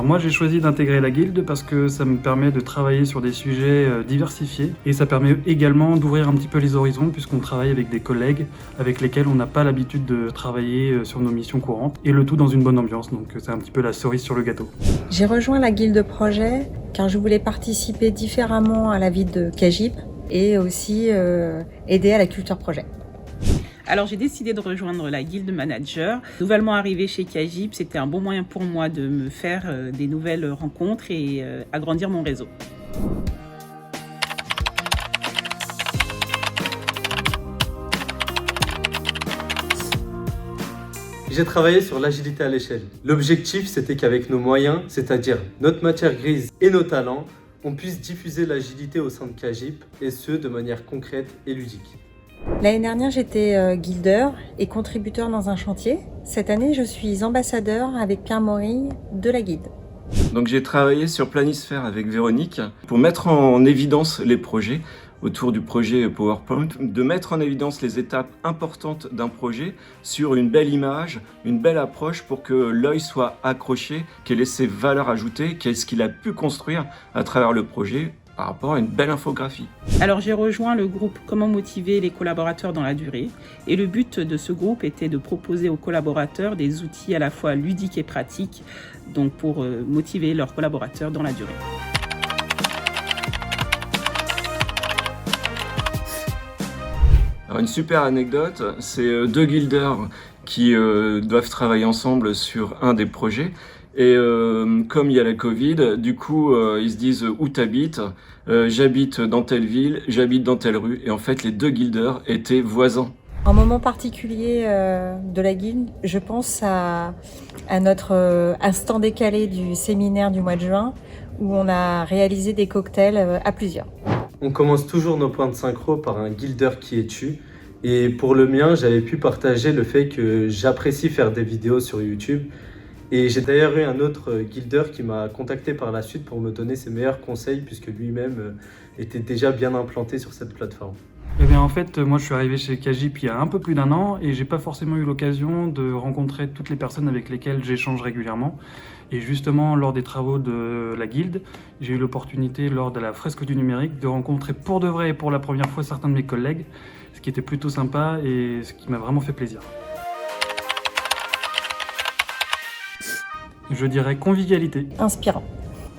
Alors moi j'ai choisi d'intégrer la guilde parce que ça me permet de travailler sur des sujets diversifiés et ça permet également d'ouvrir un petit peu les horizons puisqu'on travaille avec des collègues avec lesquels on n'a pas l'habitude de travailler sur nos missions courantes et le tout dans une bonne ambiance, donc c'est un petit peu la cerise sur le gâteau. J'ai rejoint la guilde projet car je voulais participer différemment à la vie de CAGIP et aussi aider à la culture projet. Alors j'ai décidé de rejoindre la guilde manager. Nouvellement arrivé chez CAGIP, c'était un bon moyen pour moi de me faire des nouvelles rencontres et agrandir mon réseau. J'ai travaillé sur l'agilité à l'échelle. L'objectif, c'était qu'avec nos moyens, c'est-à-dire notre matière grise et nos talents, on puisse diffuser l'agilité au sein de CAGIP, et ce, de manière concrète et ludique. L'année dernière, j'étais guilder et contributeur dans un chantier. Cette année, je suis ambassadeur avec Pierre Morille de la guilde. Donc j'ai travaillé sur Planisphère avec Véronique pour mettre en évidence les projets autour du projet PowerPoint, de mettre en évidence les étapes importantes d'un projet sur une belle image, une belle approche pour que l'œil soit accroché, quelle est ses valeurs ajoutées, qu'est-ce qu'il a pu construire à travers le projet par rapport à une belle infographie. Alors j'ai rejoint le groupe Comment motiver les collaborateurs dans la durée et le but de ce groupe était de proposer aux collaborateurs des outils à la fois ludiques et pratiques donc pour motiver leurs collaborateurs dans la durée. Alors une super anecdote, c'est deux guilders qui doivent travailler ensemble sur un des projets. Et comme il y a la Covid, du coup, ils se disent où t'habites, j'habite dans telle ville, j'habite dans telle rue. Et en fait, les deux guilders étaient voisins. En moment particulier de la guilde, je pense à notre instant décalé du séminaire du mois de juin où on a réalisé des cocktails à plusieurs. On commence toujours nos points de synchro par un guilder qui est tu. Et pour le mien, j'avais pu partager le fait que j'apprécie faire des vidéos sur YouTube. Et j'ai d'ailleurs eu un autre guilder qui m'a contacté par la suite pour me donner ses meilleurs conseils puisque lui-même était déjà bien implanté sur cette plateforme. Eh bien en fait, moi je suis arrivé chez CAGIP il y a un peu plus d'un an et j'ai pas forcément eu l'occasion de rencontrer toutes les personnes avec lesquelles j'échange régulièrement. Et justement, lors des travaux de la guilde, j'ai eu l'opportunité, lors de la fresque du numérique, de rencontrer pour de vrai et pour la première fois certains de mes collègues, ce qui était plutôt sympa et ce qui m'a vraiment fait plaisir. Je dirais convivialité. Inspirant.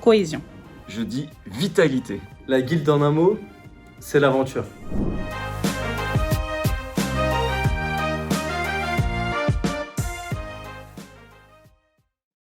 Cohésion. Je dis vitalité. La guilde en un mot, c'est l'aventure.